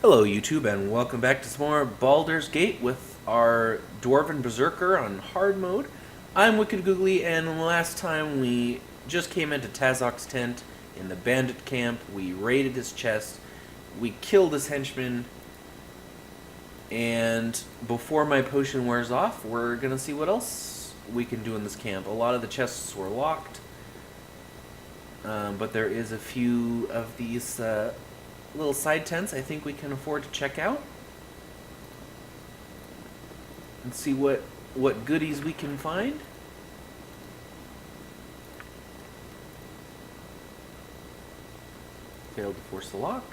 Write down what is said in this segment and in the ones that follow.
Hello YouTube and welcome back to some more Baldur's Gate with our Dwarven Berserker on hard mode. I'm Wicked Googly, and last time we just came into Tazok's tent in the bandit camp. We raided his chest, we killed his henchman, and before my potion wears off, we're gonna see what else we can do in this camp. A lot of the chests were locked, but there is a few of these little side tents I think we can afford to check out and see what goodies we can find. Failed to force the lock.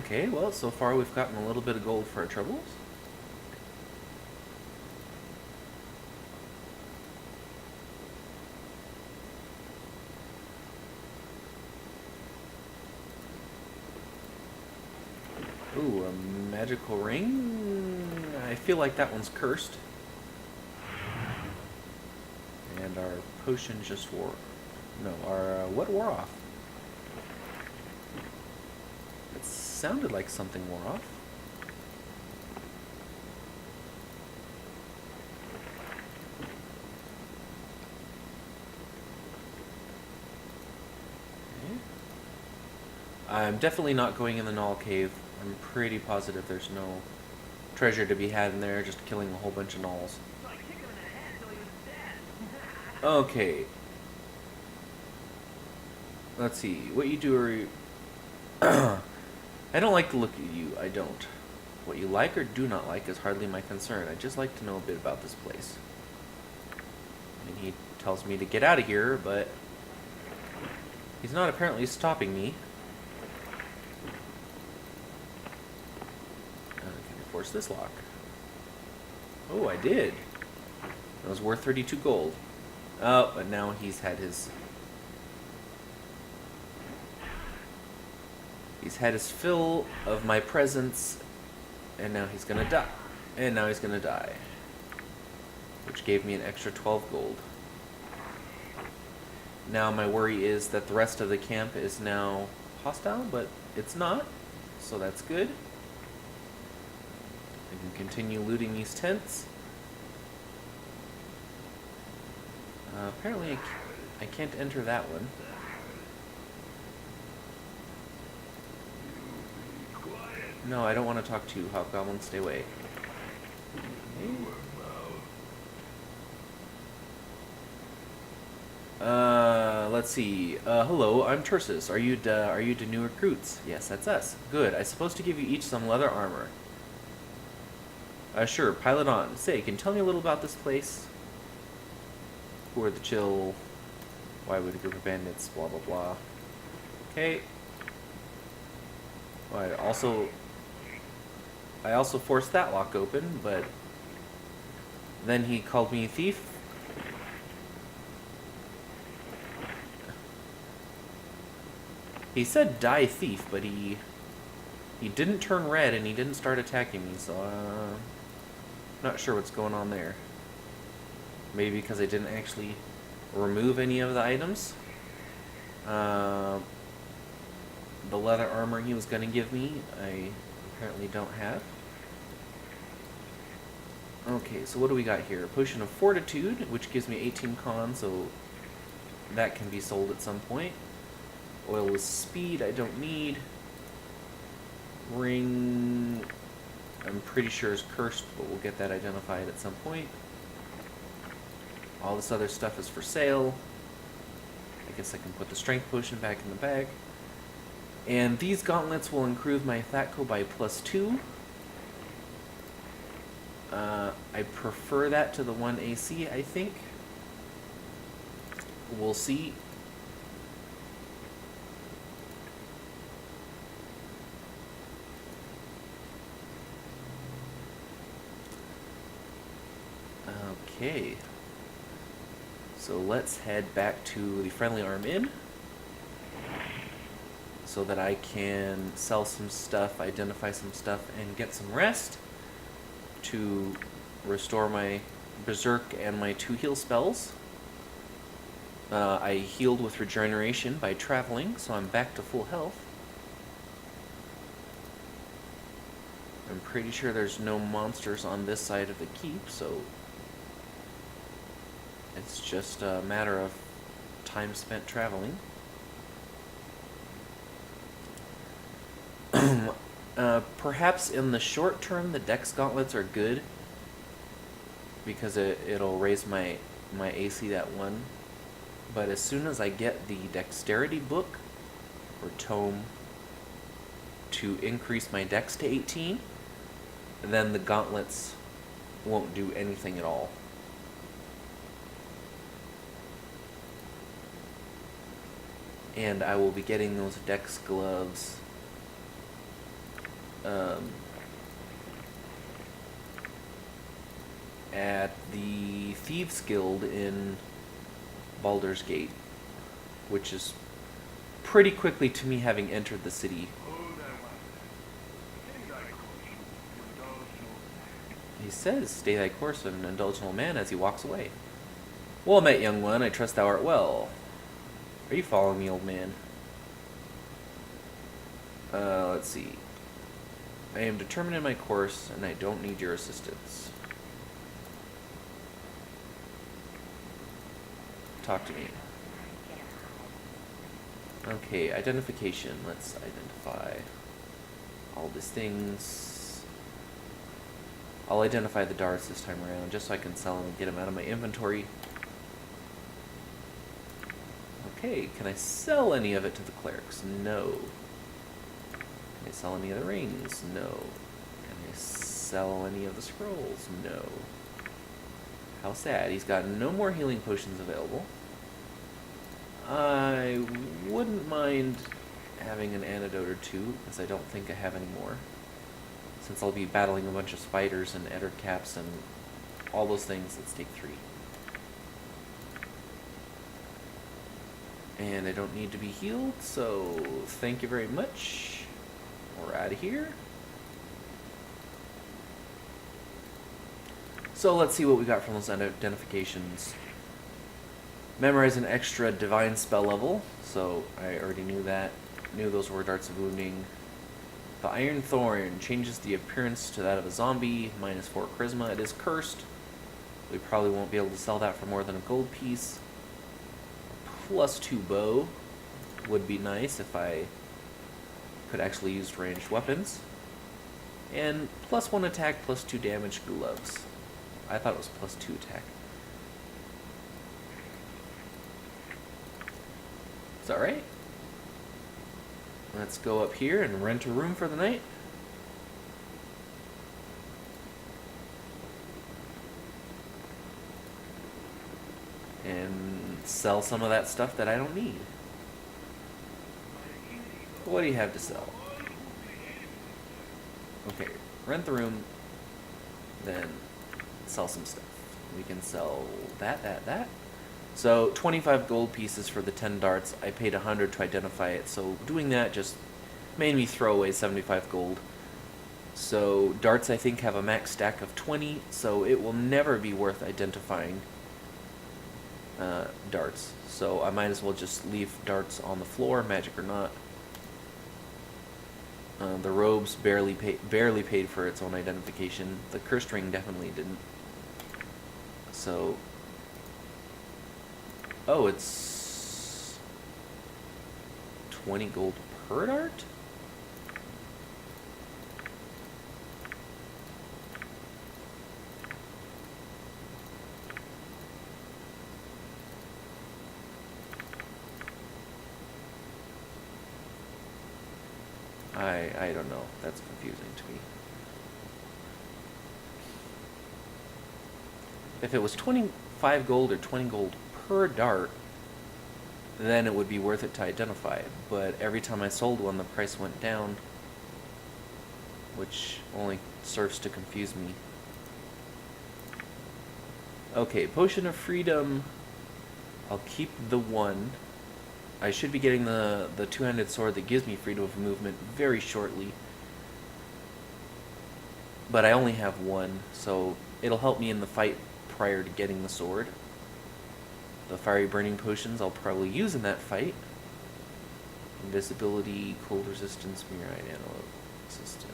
Okay, well, so far we've gotten a little bit of gold for our troubles. Ooh, a magical ring? I feel like that one's cursed. And our potion just wore... No, our... what wore off? It sounded like something wore off. Okay. I'm definitely not going in the Null Cave. I'm pretty positive there's no treasure to be had in there, just killing a whole bunch of gnolls. Okay. Let's see. What you do are... I don't like the look of you. I don't. What you like or do not like is hardly my concern. I'd just like to know a bit about this place. And he tells me to get out of here, but he's not apparently stopping me. Force this lock. Oh, I did. It was worth 32 gold. Oh, but now he's had his... He's had his fill of my presence, and now he's gonna die. And now he's gonna die. Which gave me an extra 12 gold. Now my worry is that the rest of the camp is now hostile, but it's not. So that's good. I can continue looting these tents. Apparently I can't enter that one. No, I don't want to talk to you, Hobgoblin. Stay away. Let's see. Hello, I'm Tursus. Are you the new recruits? Yes, that's us. Good. I'm supposed to give you each some leather armor. Sure, pile it on. Say, can you tell me a little about this place? Who are the chill? Why would a group of bandits? Blah, blah, blah. Okay. Well, I also forced that lock open, but then he called me a thief. He said die thief, but he didn't turn red and he didn't start attacking me, so not sure what's going on there. Maybe because I didn't actually remove any of the items. The leather armor he was going to give me, I apparently don't have. Okay, so what do we got here? A potion of fortitude, which gives me 18 con, so that can be sold at some point. Oil with speed, I don't need. Ring, I'm pretty sure is cursed, but we'll get that identified at some point. All this other stuff is for sale. I guess I can put the strength potion back in the bag. And these gauntlets will improve my Thatco by +2. I prefer that to the 1 AC, I think. We'll see. Okay, so let's head back to the Friendly Arm Inn so that I can sell some stuff, identify some stuff, and get some rest to restore my Berserk and my 2 heal spells. I healed with regeneration by traveling, so I'm back to full health. I'm pretty sure there's no monsters on this side of the keep, so it's just a matter of time spent traveling. Perhaps in the short term, the Dex Gauntlets are good because it'll raise my AC that one. But as soon as I get the Dexterity book or tome to increase my Dex to 18, then the Gauntlets won't do anything at all. And I will be getting those Dex gloves at the Thieves Guild in Baldur's Gate, which is pretty quickly to me having entered the city. He says, "Stay thy course and indulge no man," as he walks away. "Well met, young one, I trust thou art well." Are you following me, old man? Let's see. I am determined in my course, and I don't need your assistance. Talk to me. Okay, identification. Let's identify all these things. I'll identify the darts this time around, just so I can sell them and get them out of my inventory. Okay, can I sell any of it to the clerics? No. Can I sell any of the rings? No. Can I sell any of the scrolls? No. How sad. He's got no more healing potions available. I wouldn't mind having an antidote or two, because I don't think I have any more. Since I'll be battling a bunch of spiders and Eder caps and all those things, let's take 3. And I don't need to be healed, so thank you very much. We're out of here. So let's see what we got from those identifications. Memorize an extra divine spell level, so I already knew that. Knew those were darts of wounding. The Iron Thorn changes the appearance to that of a zombie, -4 charisma. It is cursed. We probably won't be able to sell that for more than a gold piece. +2 bow would be nice if I could actually use ranged weapons. And +1 attack, +2 damage gloves. I thought it was +2 attack. Is that right? Let's go up here and rent a room for the night. And sell some of that stuff that I don't need. What do you have to sell? Okay, rent the room, then sell some stuff. We can sell that. So 25 gold pieces for the 10 darts. I paid 100 to identify it, so doing that just made me throw away 75 gold. So darts I think have a max stack of 20, so it will never be worth identifying darts. So I might as well just leave darts on the floor, magic or not. The robes barely paid for its own identification. The cursed ring definitely didn't. So, oh, it's 20 gold per dart? I don't know. That's confusing to me. If it was 25 gold or 20 gold per dart, then it would be worth it to identify it. But every time I sold one, the price went down, which only serves to confuse me. Okay, Potion of Freedom. I'll keep the 1. I should be getting the two-handed sword that gives me freedom of movement very shortly. But I only have 1, so it'll help me in the fight prior to getting the sword. The fiery burning potions I'll probably use in that fight. Invisibility, cold resistance, mirror analog system.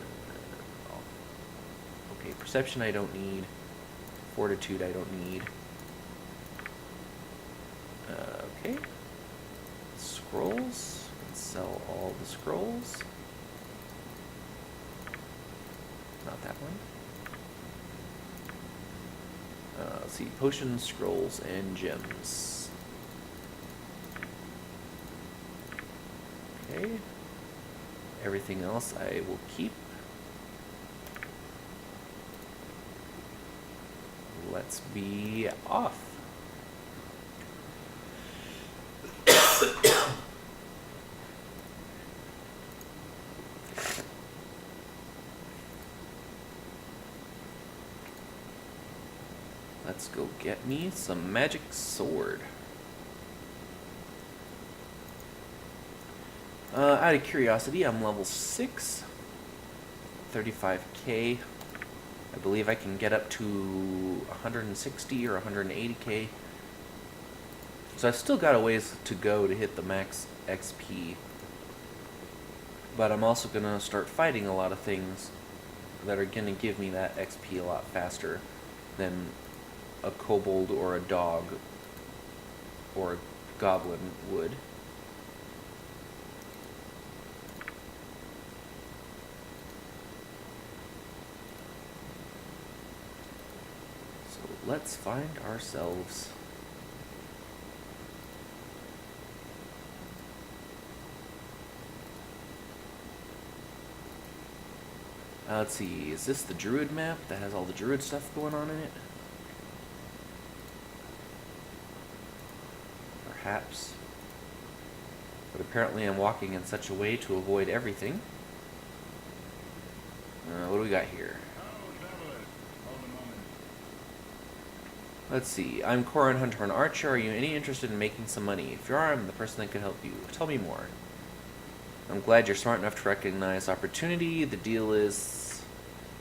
Okay, perception I don't need. Fortitude I don't need. Okay. Scrolls. Let's sell all the scrolls. Not that one. Let's see, potions, scrolls, and gems. Okay. Everything else I will keep. Let's be off. Let's go get me some magic sword. Out of curiosity, I'm level 6. 35k. I believe I can get up to 160 or 180k. So I've still got a ways to go to hit the max XP. But I'm also going to start fighting a lot of things that are going to give me that XP a lot faster than a kobold or a dog or a goblin would. So let's find ourselves let's see, is this the druid map that has all the druid stuff going on in it? Perhaps. But apparently I'm walking in such a way to avoid everything. What do we got here? Let's see. I'm Corin Hunter and Archer. Are you any interested in making some money? If you are, I'm the person that could help you. Tell me more. I'm glad you're smart enough to recognize opportunity. The deal is,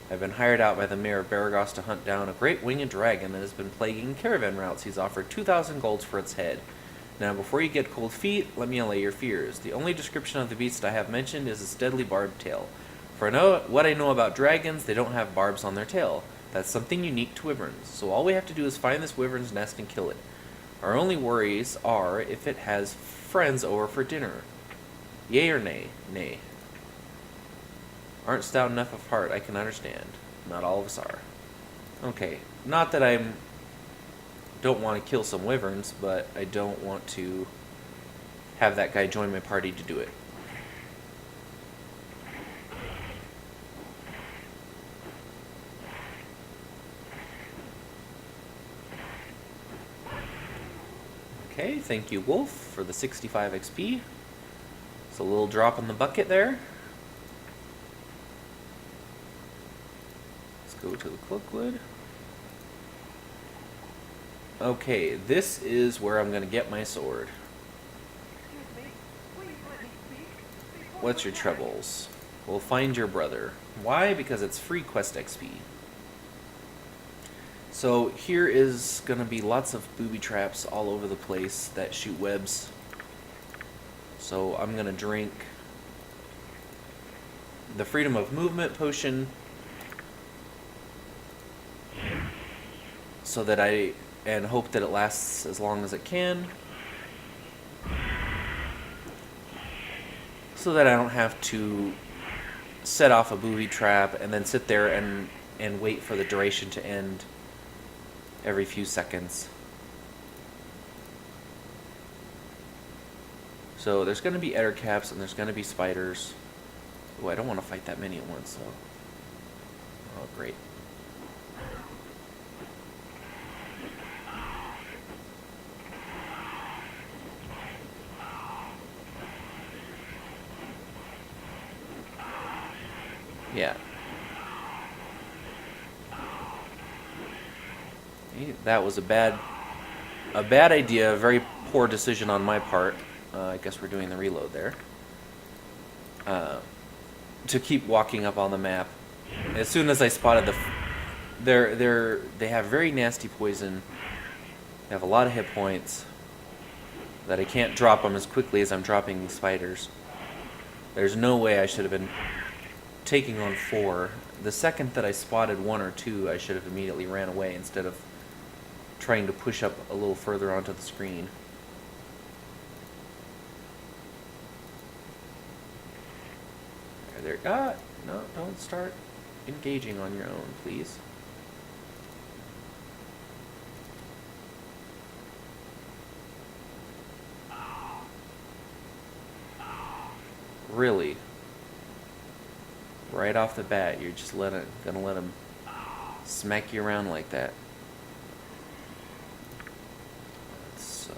I've been hired out by the mayor of Baragos to hunt down a great winged dragon that has been plaguing caravan routes. He's offered 2,000 golds for its head. Now, before you get cold feet, let me allay your fears. The only description of the beast I have mentioned is its deadly barbed tail. For what I know about dragons, they don't have barbs on their tail. That's something unique to wyverns. So all we have to do is find this wyvern's nest and kill it. Our only worries are if it has friends over for dinner. Yea or nay? Nay. Aren't stout enough of heart, I can understand. Not all of us are. Okay, not that I don't want to kill some wyverns, but I don't want to have that guy join my party to do it. Okay, thank you, Wolf, for the 65 XP. It's a little drop in the bucket there. Let's go to the Cloakwood. Okay, this is where I'm going to get my sword. What's your troubles? We'll find your brother. Why? Because it's free quest XP. So here is going to be lots of booby traps all over the place that shoot webs. So I'm going to drink the freedom of movement potion so that and hope that it lasts as long as it can, so that I don't have to set off a booby trap and then sit there and wait for the duration to end every few seconds. So there's going to be ettercaps and there's going to be spiders. Oh, I don't want to fight that many at once, so. Oh, great. Yeah. That was a bad idea, a very poor decision on my part. I guess we're doing the reload there. To keep walking up on the map. As soon as I spotted they have very nasty poison. They have a lot of hit points. that I can't drop them as quickly as I'm dropping these spiders. There's no way I should have been taking on 4. The second that I spotted 1 or 2, I should have immediately ran away instead of trying to push up a little further onto the screen. There, no, don't start engaging on your own, please. Really? Right off the bat, you're just gonna let him smack you around like that. That's,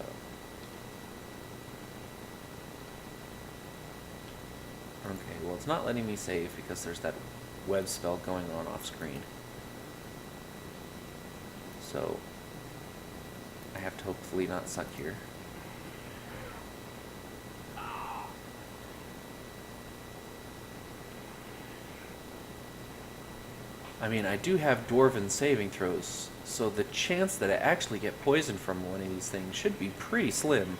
okay, well, it's not letting me save because there's that web spell going on off screen. So I have to hopefully not suck here. I mean, I do have Dwarven saving throws, so the chance that I actually get poisoned from one of these things should be pretty slim.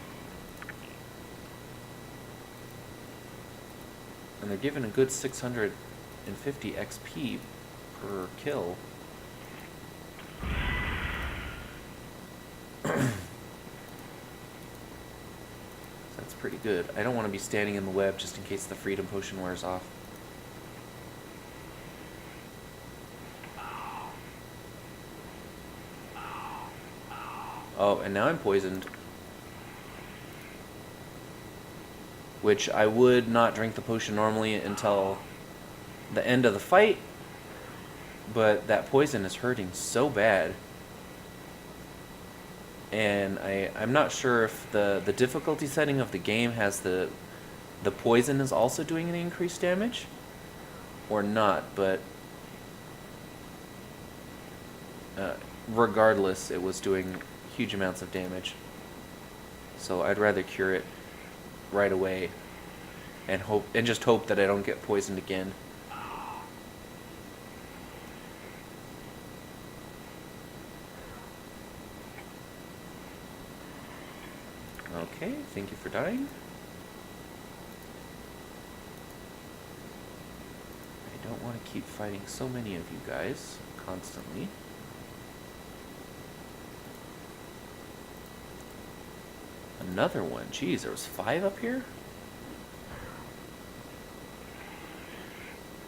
And they're given a good 650 XP per kill. That's pretty good. I don't want to be standing in the web just in case the freedom potion wears off. Oh, and now I'm poisoned. Which I would not drink the potion normally until the end of the fight. But that poison is hurting so bad. And I'm not sure if the difficulty setting of the game has the poison is also doing any increased damage. Or not, but regardless, it was doing huge amounts of damage. So I'd rather cure it right away and just hope that I don't get poisoned again. Okay, thank you for dying. I don't want to keep fighting so many of you guys constantly. Another one. Jeez, there was 5 up here?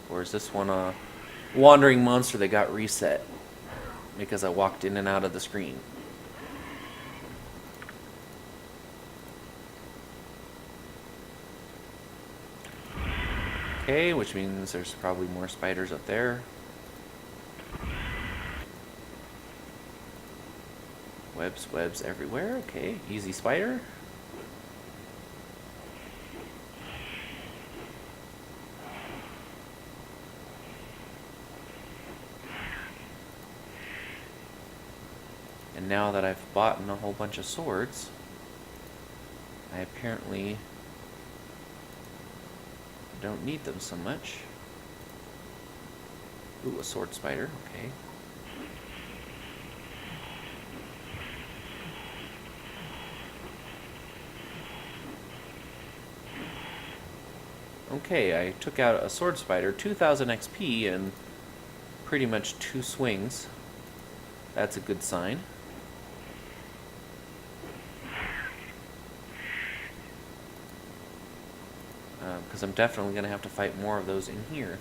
Or is this one a wandering monster that got reset because I walked in and out of the screen? Okay, which means there's probably more spiders up there. Webs everywhere. Okay, easy spider. And now that I've bought a whole bunch of swords, I apparently don't need them so much. Ooh, a sword spider. Okay. Okay, I took out a sword spider, 2,000 XP in pretty much 2 swings. That's a good sign. Because I'm definitely going to have to fight more of those in here.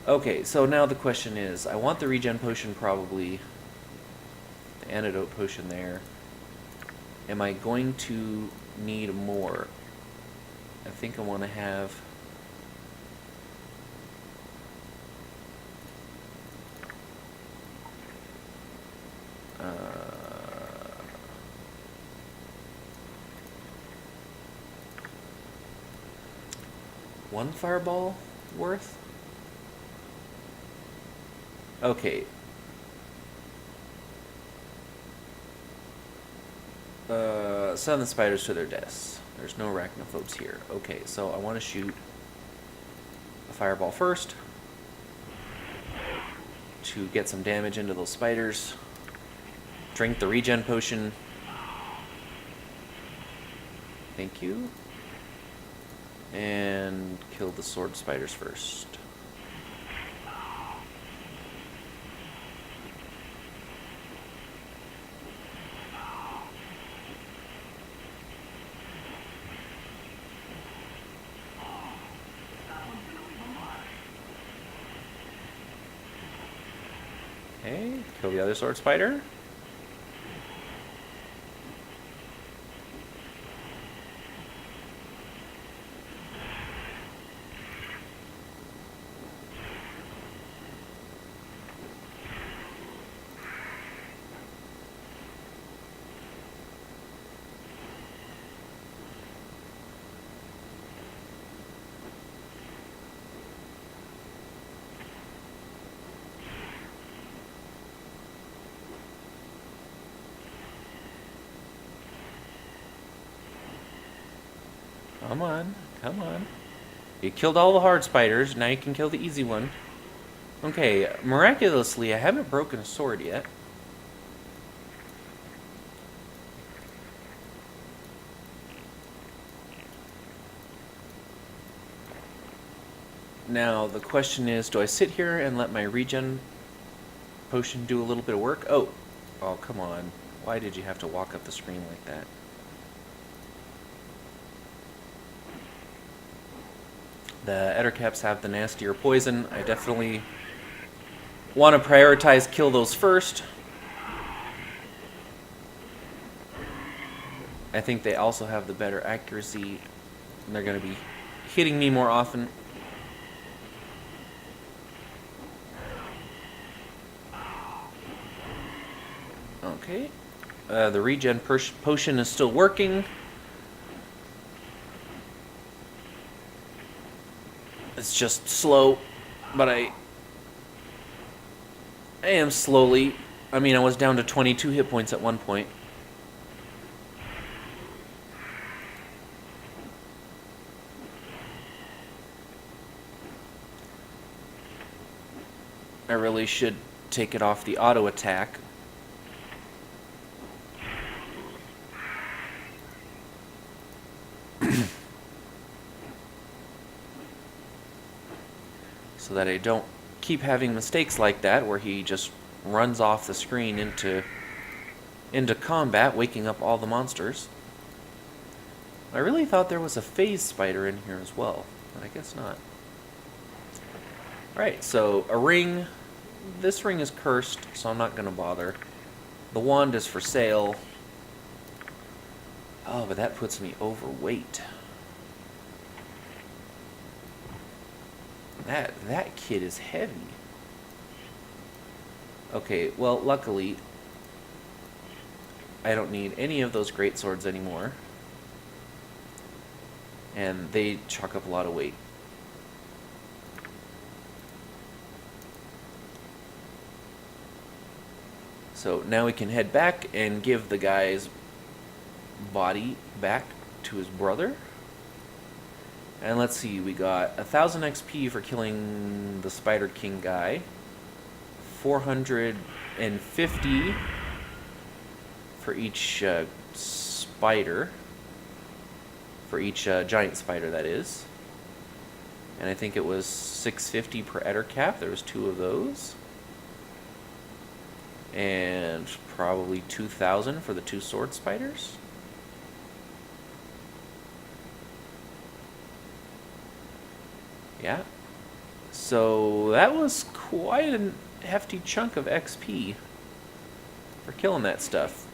Okay, so now the question is, I want the regen potion probably, the antidote potion there. Am I going to need more? I think I want to have one fireball worth? Okay. Send the spiders to their deaths. There's no arachnophobes here. Okay, so I want to shoot a fireball first to get some damage into those spiders. Drink the regen potion. Thank you. And kill the sword spiders first. Okay, kill the other sword spider. Come on, come on. You killed all the hard spiders, now you can kill the easy one. Okay, miraculously, I haven't broken a sword yet. Now, the question is, do I sit here and let my regen potion do a little bit of work? Oh, come on. Why did you have to walk up the screen like that? The Ettercaps have the nastier poison. I definitely want to prioritize kill those first. I think they also have the better accuracy, and they're going to be hitting me more often. Okay. The regen potion is still working. It's just slow, but I am slowly. I mean, I was down to 22 hit points at one point. I really should take it off the auto attack. So that I don't keep having mistakes like that where he just runs off the screen into combat, waking up all the monsters. I really thought there was a phase spider in here as well, but I guess not. Alright, so a ring. This ring is cursed, so I'm not going to bother. The wand is for sale. Oh, but that puts me overweight. That kid is heavy. Okay, well, luckily, I don't need any of those great swords anymore. And they chalk up a lot of weight. So now we can head back and give the guy's body back to his brother. And let's see, we got 1,000 XP for killing the Spider King guy. 450 for each spider. For each giant spider, that is. And I think it was 650 per Ettercap. There was 2 of those. And probably 2,000 for the 2 sword spiders. Yeah. So that was quite a hefty chunk of XP for killing that stuff.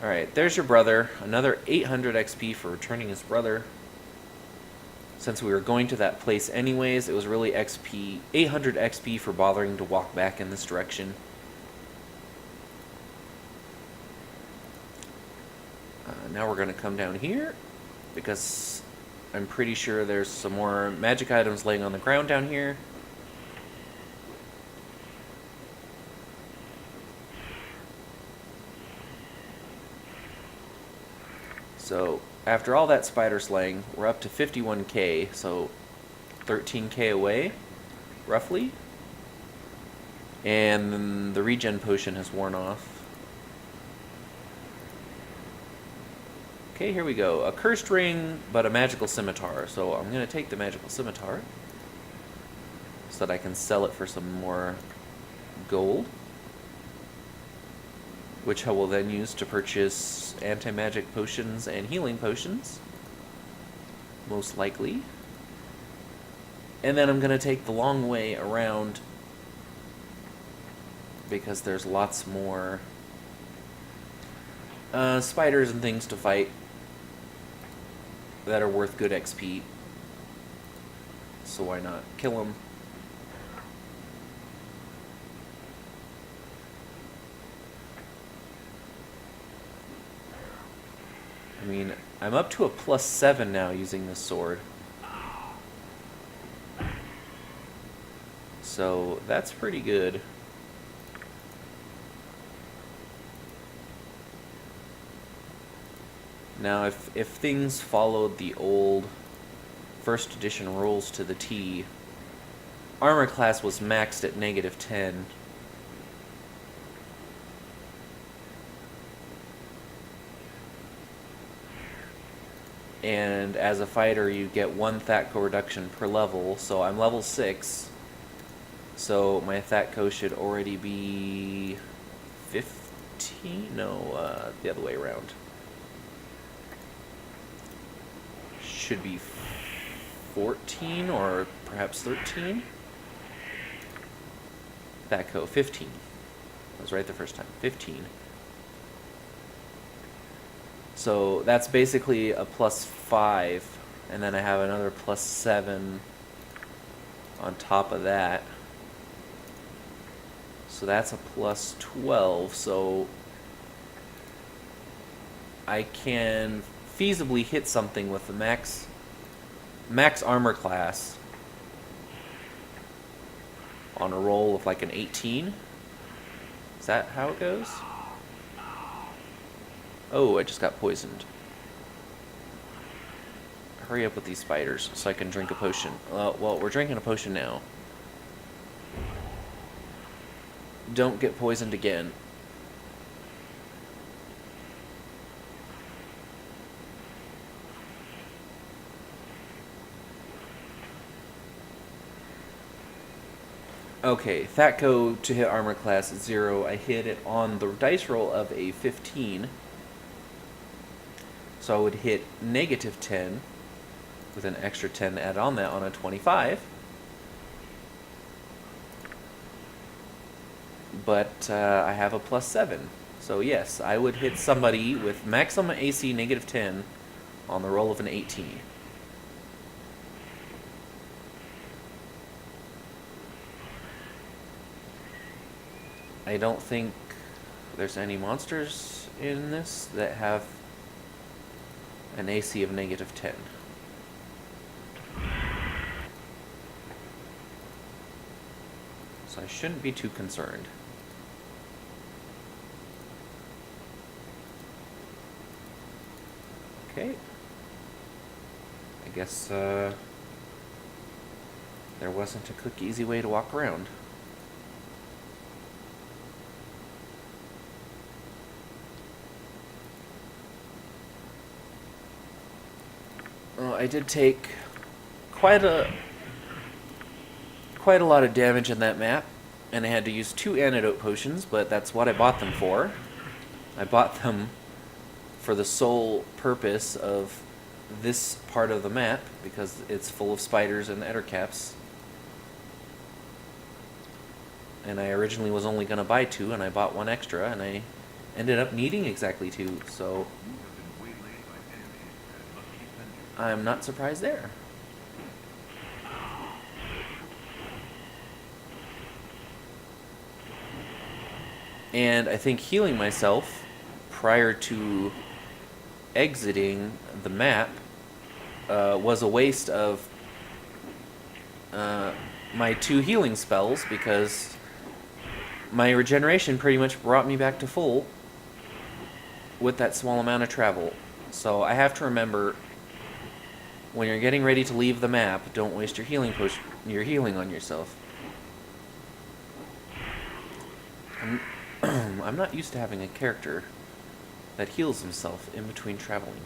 Alright, there's your brother. Another 800 XP for returning his brother. Since we were going to that place anyways, it was really 800 XP for bothering to walk back in this direction. Now we're going to come down here, because I'm pretty sure there's some more magic items laying on the ground down here. So, after all that spider slaying, we're up to 51k, so 13k away, roughly. And the regen potion has worn off. Okay, here we go. A cursed ring, but a magical scimitar. So I'm going to take the magical scimitar so that I can sell it for some more gold, which I will then use to purchase anti-magic potions and healing potions, most likely. And then I'm going to take the long way around because there's lots more spiders and things to fight that are worth good XP. So why not kill them? I mean, I'm up to a +7 now using this sword. So that's pretty good. Now, if things followed the old first edition rules to the T, armor class was maxed at -10. And as a fighter, you get 1 THAC-co reduction per level, so I'm level 6. So my THAC-co should already be 15? No, the other way around. Should be 14 or perhaps 13. THAC-co, 15. I was right the first time. 15. So that's basically a +5, and then I have another +7 on top of that. So that's a +12, so I can feasibly hit something with the max armor class on a roll of like an 18. Is that how it goes? Oh, I just got poisoned. Hurry up with these spiders so I can drink a potion. Well, we're drinking a potion now. Don't get poisoned again. Okay, THAC-co to hit armor class 0. I hit it on the dice roll of a 15. So I would hit -10 with an extra 10 add on that on a 25. But I have a +7. So yes, I would hit somebody with maximum AC -10 on the roll of an 18. I don't think there's any monsters in this that have an AC of -10. So I shouldn't be too concerned. Okay. I guess there wasn't a quick, easy way to walk around. Well, I did take quite a lot of damage in that map, and I had to use 2 antidote potions, but that's what I bought them for. I bought them for the sole purpose of this part of the map, because it's full of spiders and ettercaps. And I originally was only going to buy 2, and I bought 1 extra, and I ended up needing exactly 2, so I'm not surprised there. And I think healing myself prior to exiting the map was a waste of my 2 healing spells, because my regeneration pretty much brought me back to full with that small amount of travel. So I have to remember, when you're getting ready to leave the map, don't waste your healing on yourself. I'm not used to having a character that heals himself in between traveling.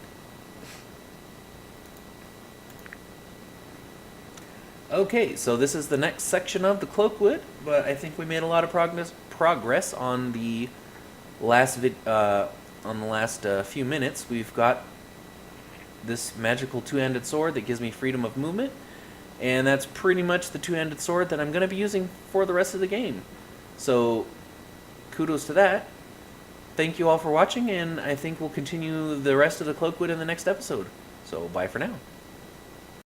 Okay, so this is the next section of the Cloakwood, but I think we made a lot of progress on the last few minutes. We've got this magical two-handed sword that gives me freedom of movement, and that's pretty much the two-handed sword that I'm going to be using for the rest of the game. So, kudos to that. Thank you all for watching, and I think we'll continue the rest of the Cloakwood in the next episode. So, bye for now.